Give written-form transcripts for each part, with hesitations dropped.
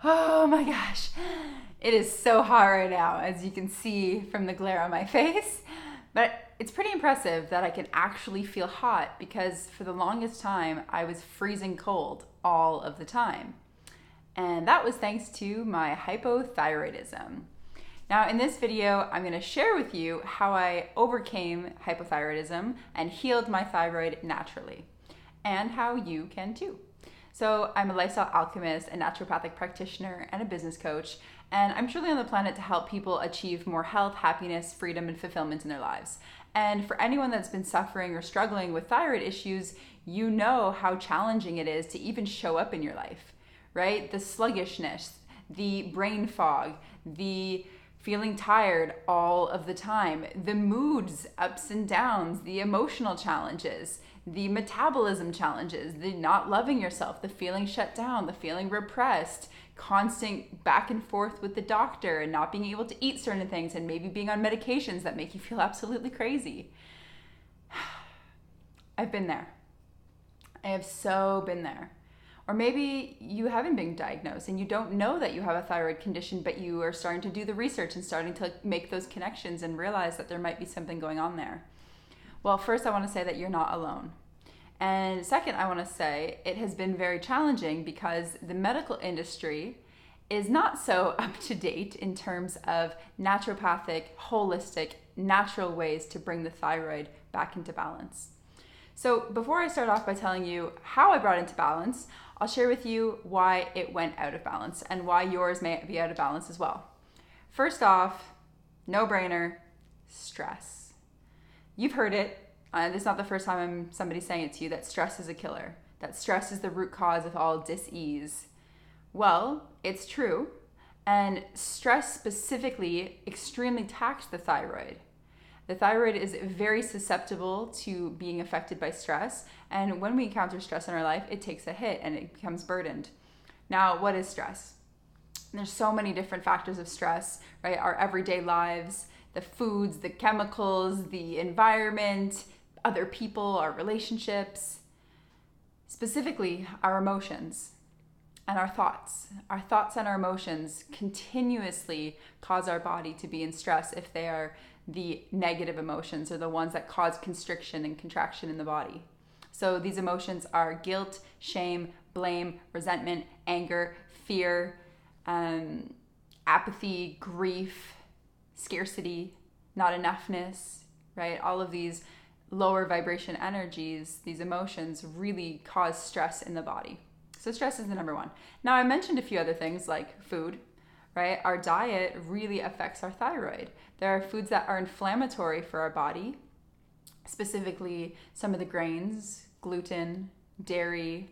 Oh my gosh, it is so hot right now, as you can see from the glare on my face. But it's pretty impressive that I can actually feel hot because for the longest time I was freezing cold all of the time. And that was thanks to my hypothyroidism. Now, in this video, I'm going to share with you how I overcame hypothyroidism and healed my thyroid naturally, and how you can too. So I'm a lifestyle alchemist, a naturopathic practitioner, and a business coach, and I'm truly on the planet to help people achieve more health, happiness, freedom, and fulfillment in their lives. And for anyone that's been suffering or struggling with thyroid issues, you know how challenging it is to even show up in your life, right? The sluggishness, the brain fog, the feeling tired all of the time, the moods, ups and downs, the emotional challenges, the metabolism challenges, the not loving yourself, the feeling shut down, the feeling repressed, constant back and forth with the doctor and not being able to eat certain things and maybe being on medications that make you feel absolutely crazy. I've been there. I have so been there. Or maybe you haven't been diagnosed and you don't know that you have a thyroid condition, but you are starting to do the research and starting to make those connections and realize that there might be something going on there. Well, first I want to say that you're not alone. And second, I want to say it has been very challenging because the medical industry is not so up to date in terms of naturopathic, holistic, natural ways to bring the thyroid back into balance. So before I start off by telling you how I brought it into balance, I'll share with you why it went out of balance and why yours may be out of balance as well. First off, no brainer, stress. You've heard it. This is not the first time somebody's saying it to you, that stress is a killer, that stress is the root cause of all dis-ease. Well, it's true. And stress specifically extremely taxed the thyroid. The thyroid is very susceptible to being affected by stress, and when we encounter stress in our life, it takes a hit and it becomes burdened. Now, what is stress? There's so many different factors of stress, right? Our everyday lives, the foods, the chemicals, the environment, other people, our relationships, specifically our emotions and our thoughts. Our thoughts and our emotions continuously cause our body to be in stress if they are the negative emotions or the ones that cause constriction and contraction in the body. So these emotions are guilt, shame, blame, resentment, anger, fear, apathy, grief, scarcity, not enoughness, right? All of these lower vibration energies, these emotions really cause stress in the body. So stress is the number one. Now I mentioned a few other things like food, right? Our diet really affects our thyroid. There are foods that are inflammatory for our body, specifically some of the grains, gluten, dairy,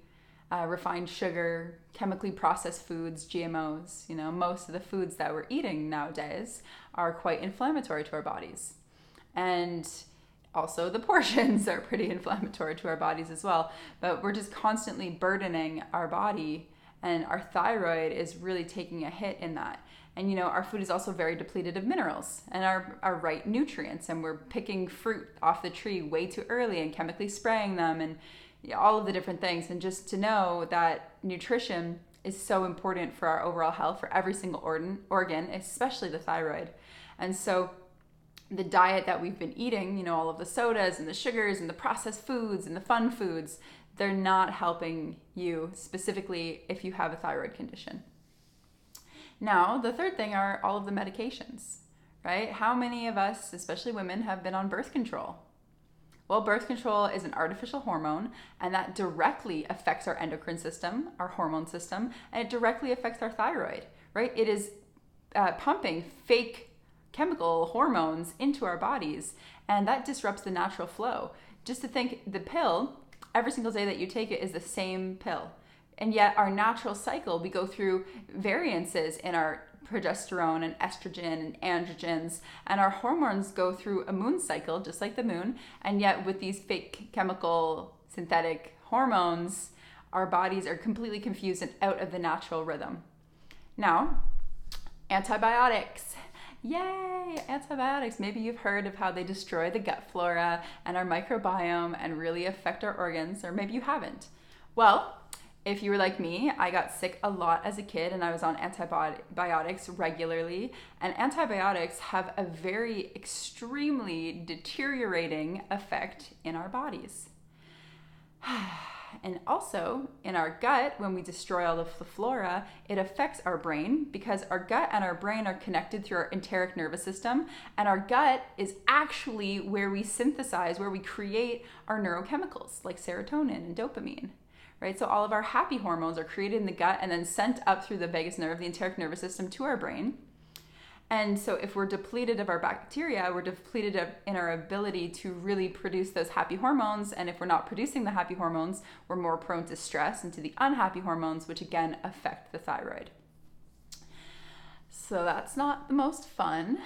refined sugar, chemically processed foods, GMOs. You know, most of the foods that we're eating nowadays are quite inflammatory to our bodies. And also the portions are pretty inflammatory to our bodies as well. But we're just constantly burdening our body, and our thyroid is really taking a hit in that. And you know, our food is also very depleted of minerals and our right nutrients, and we're picking fruit off the tree way too early and chemically spraying them and all of the different things. And just to know that nutrition is so important for our overall health, for every single organ, especially the thyroid. And so the diet that we've been eating, you know, all of the sodas and the sugars and the processed foods and the fun foods, they're not helping you, specifically if you have a thyroid condition. Now, the third thing are all of the medications, right? How many of us, especially women, have been on birth control? Well, birth control is an artificial hormone, and that directly affects our endocrine system, our hormone system, and it directly affects our thyroid, right? It is pumping fake chemical hormones into our bodies, and that disrupts the natural flow. Just to think, the pill, every single day that you take it is the same pill. And yet our natural cycle, we go through variances in our progesterone and estrogen and androgens, and our hormones go through a moon cycle, just like the moon. And yet with these fake chemical synthetic hormones, our bodies are completely confused and out of the natural rhythm. Now, antibiotics. Yay, antibiotics. Maybe you've heard of how they destroy the gut flora and our microbiome and really affect our organs, or maybe you haven't. Well, If you were like me, I got sick a lot as a kid and I was on antibiotics regularly. And antibiotics have a very extremely deteriorating effect in our bodies. And also in our gut, when we destroy all of the flora, it affects our brain because our gut and our brain are connected through our enteric nervous system. And our gut is actually where we synthesize, where we create our neurochemicals like serotonin and dopamine. Right? So all of our happy hormones are created in the gut and then sent up through the vagus nerve, the enteric nervous system, to our brain. And so if we're depleted of our bacteria, we're depleted in our ability to really produce those happy hormones. And if we're not producing the happy hormones, we're more prone to stress and to the unhappy hormones, which again affect the thyroid. So that's not the most fun.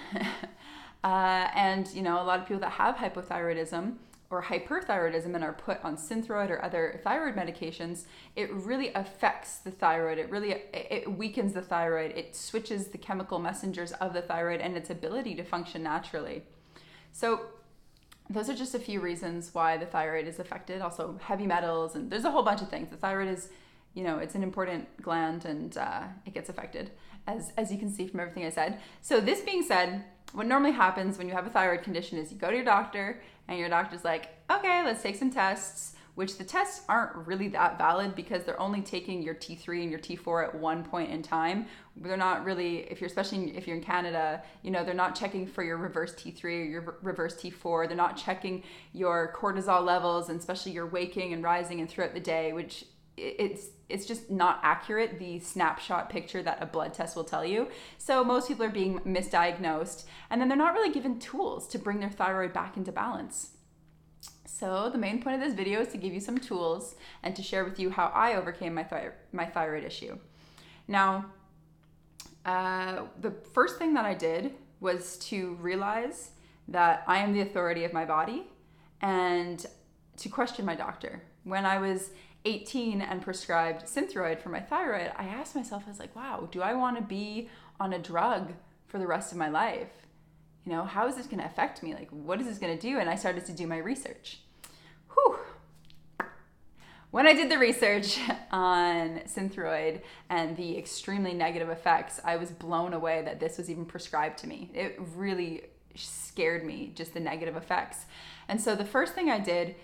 And a lot of people that have hypothyroidism or hyperthyroidism and are put on Synthroid or other thyroid medications, it really affects the thyroid. It weakens the thyroid. It switches the chemical messengers of the thyroid and its ability to function naturally. So those are just a few reasons why the thyroid is affected. Also heavy metals, and there's a whole bunch of things. The thyroid is, it's an important gland, and it gets affected, as you can see from everything I said. So this being said, what normally happens when you have a thyroid condition is you go to your doctor and your doctor's like, okay, let's take some tests, which the tests aren't really that valid because they're only taking your T3 and your T4 at one point in time. They're not really, especially if you're in Canada, they're not checking for your reverse T3 or your reverse T4. They're not checking your cortisol levels, and especially your waking and rising and throughout the day, which it's just not accurate, the snapshot picture that a blood test will tell you. So most people are being misdiagnosed, and then they're not really given tools to bring their thyroid back into balance. So the main point of this video is to give you some tools and to share with you how I overcame my thyroid issue. Now, the first thing that I did was to realize that I am the authority of my body and to question my doctor. When I was 18 and prescribed Synthroid for my thyroid, I asked myself, I was like, wow, do I want to be on a drug for the rest of my life? How is this going to affect me? Like, what is this going to do? And I started to do my research. When I did the research on Synthroid and the extremely negative effects, I was blown away that this was even prescribed to me. It really scared me, just the negative effects. And so the first thing I did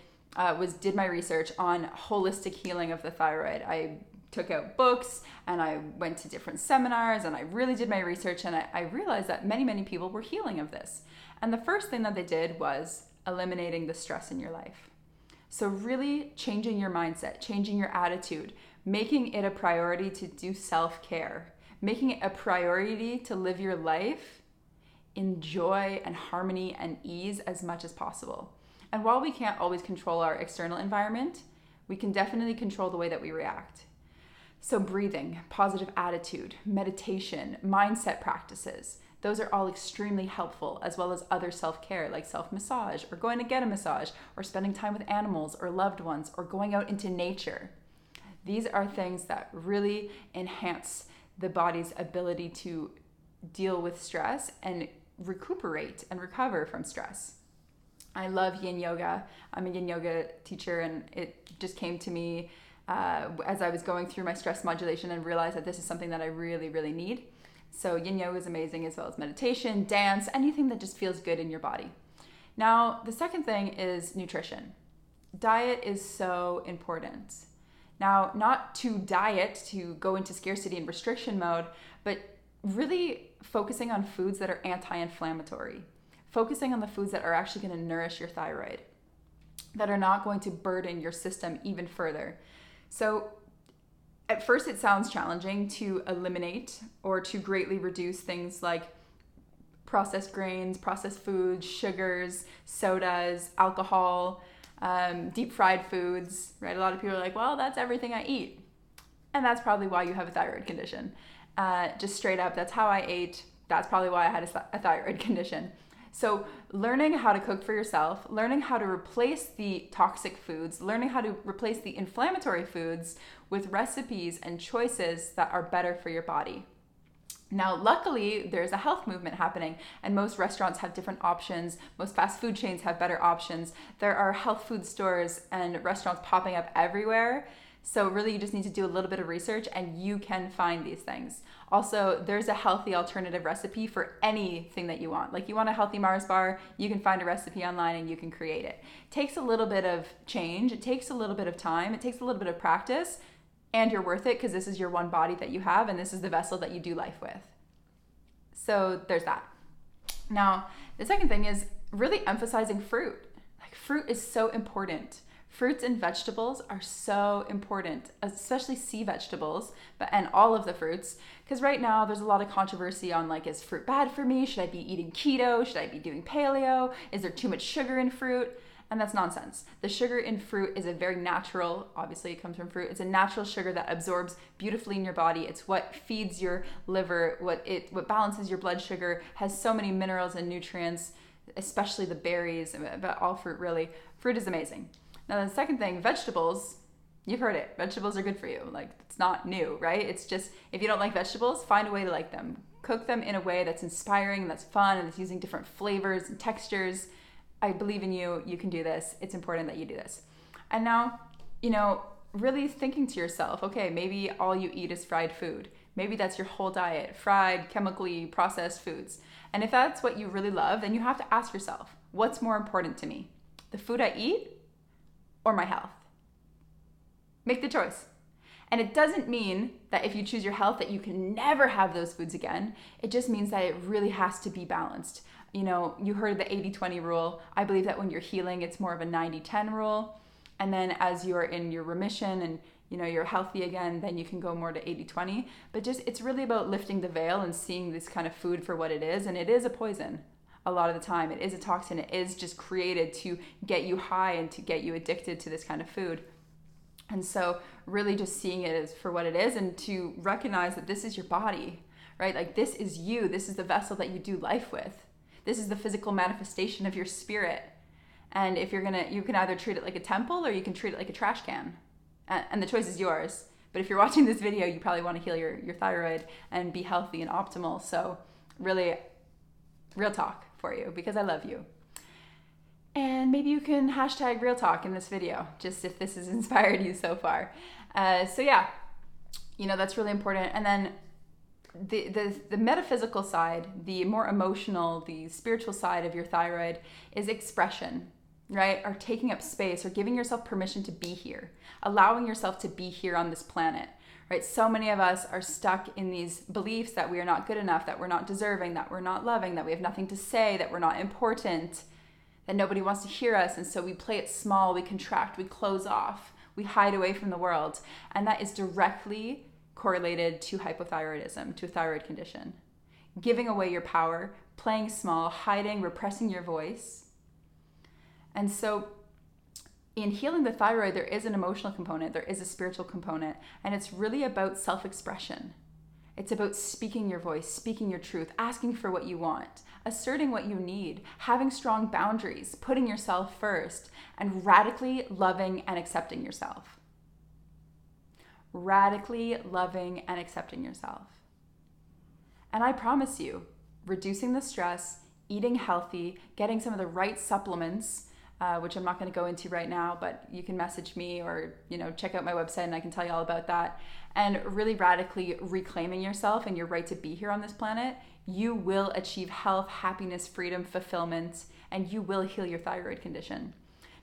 did my research on holistic healing of the thyroid. I took out books and I went to different seminars and I really did my research, and I realized that many, many people were healing of this. And the first thing that they did was eliminating the stress in your life. So really changing your mindset, changing your attitude, making it a priority to do self-care, making it a priority to live your life in joy and harmony and ease as much as possible. And while we can't always control our external environment, we can definitely control the way that we react. So breathing, positive attitude, meditation, mindset practices, those are all extremely helpful, as well as other self-care like self-massage or going to get a massage or spending time with animals or loved ones or going out into nature. These are things that really enhance the body's ability to deal with stress and recuperate and recover from stress. I love yin yoga. I'm a yin yoga teacher, and it just came to me as I was going through my stress modulation and realized that this is something that I really, really need. So yin yoga is amazing, as well as meditation, dance, anything that just feels good in your body. Now, the second thing is nutrition. Diet is so important. Now, not to diet, to go into scarcity and restriction mode, but really focusing on foods that are anti-inflammatory. Focusing on the foods that are actually going to nourish your thyroid, that are not going to burden your system even further. So at first it sounds challenging to eliminate or to greatly reduce things like processed grains, processed foods, sugars, sodas, alcohol, deep fried foods, right? A lot of people are like, well, that's everything I eat. And that's probably why you have a thyroid condition. Just straight up, that's how I ate. That's probably why I had a thyroid condition. So learning how to cook for yourself, learning how to replace the toxic foods, learning how to replace the inflammatory foods with recipes and choices that are better for your body. Now, luckily, there's a health movement happening, and most restaurants have different options. Most fast food chains have better options. There are health food stores and restaurants popping up everywhere So really you just need to do a little bit of research and you can find these things. Also, there's a healthy alternative recipe for anything that you want. Like you want a healthy Mars bar, you can find a recipe online and you can create it. It takes a little bit of change, it takes a little bit of time, it takes a little bit of practice, and you're worth it because this is your one body that you have and this is the vessel that you do life with. So there's that. Now, the second thing is really emphasizing fruit. Like fruit is so important. Fruits and vegetables are so important, especially sea vegetables, and all of the fruits. Because right now there's a lot of controversy on like, is fruit bad for me? Should I be eating keto? Should I be doing paleo? Is there too much sugar in fruit? And that's nonsense. The sugar in fruit is a very natural, obviously it comes from fruit, it's a natural sugar that absorbs beautifully in your body. It's what feeds your liver, what balances your blood sugar, has so many minerals and nutrients, especially the berries, but all fruit really. Fruit is amazing. Now the second thing, vegetables, you've heard it, vegetables are good for you. Like it's not new, right? It's just, if you don't like vegetables, find a way to like them. Cook them in a way that's inspiring, that's fun, and that's using different flavors and textures. I believe in you, you can do this. It's important that you do this. And now, really thinking to yourself, okay, maybe all you eat is fried food. Maybe that's your whole diet, fried, chemically processed foods. And if that's what you really love, then you have to ask yourself, what's more important to me? The food I eat or my health? Make the choice. And it doesn't mean that if you choose your health that you can never have those foods again. It just means that it really has to be balanced. You heard the 80-20 rule. I believe that when you're healing, it's more of a 90-10 rule. And then as you're in your remission and you're healthy again, then you can go more to 80-20. But it's really about lifting the veil and seeing this kind of food for what it is. And it is a poison a lot of the time. It is a toxin. It is just created to get you high and to get you addicted to this kind of food. And so really just seeing it as for what it is and to recognize that this is your body, right? Like this is you. This is the vessel that you do life with. This is the physical manifestation of your spirit. And if you can either treat it like a temple or you can treat it like a trash can. And the choice is yours. But if you're watching this video, you probably want to heal your thyroid and be healthy and optimal. So really, real talk for you because I love you. And maybe you can hashtag real talk in this video, just if this has inspired you so far. So yeah, that's really important. And then the metaphysical side, the more emotional, the spiritual side of your thyroid is expression, right? Or taking up space or giving yourself permission to be here, allowing yourself to be here on this planet, right? So many of us are stuck in these beliefs that we are not good enough, that we're not deserving, that we're not loving, that we have nothing to say, that we're not important, that nobody wants to hear us. And so we play it small, we contract, we close off, we hide away from the world. And that is directly correlated to hypothyroidism, to a thyroid condition. Giving away your power, playing small, hiding, repressing your voice. And so in healing the thyroid, there is an emotional component, there is a spiritual component, and it's really about self-expression. It's about speaking your voice, speaking your truth, asking for what you want, asserting what you need, having strong boundaries, putting yourself first, and radically loving and accepting yourself. Radically loving and accepting yourself. And I promise you, reducing the stress, eating healthy, getting some of the right supplements, which I'm not going to go into right now, but you can message me or check out my website and I can tell you all about that. And really radically reclaiming yourself and your right to be here on this planet, you will achieve health, happiness, freedom, fulfillment, and you will heal your thyroid condition.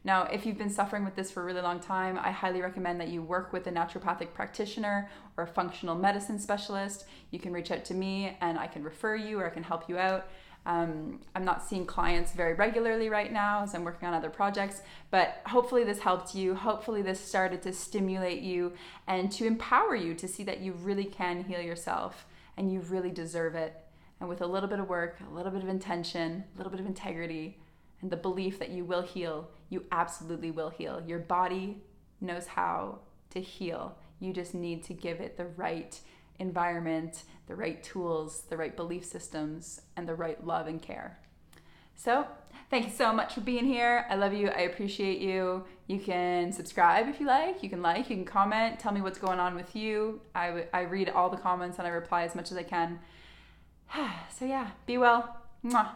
Now, if you've been suffering with this for a really long time, I highly recommend that you work with a naturopathic practitioner or a functional medicine specialist. You can reach out to me and I can refer you or I can help you out. I'm not seeing clients very regularly right now as I'm working on other projects, but hopefully this helped you. Hopefully this started to stimulate you and to empower you to see that you really can heal yourself and you really deserve it. And with a little bit of work, a little bit of intention, a little bit of integrity, and the belief that you will heal, you absolutely will heal. Your body knows how to heal. You just need to give it the right environment, the right tools, the right belief systems, and the right love and care. So thank you so much for being here. I love you. I appreciate you. You can subscribe if you like. You can comment. Tell me what's going on with you. I read all the comments and I reply as much as I can. So yeah, be well. Mwah.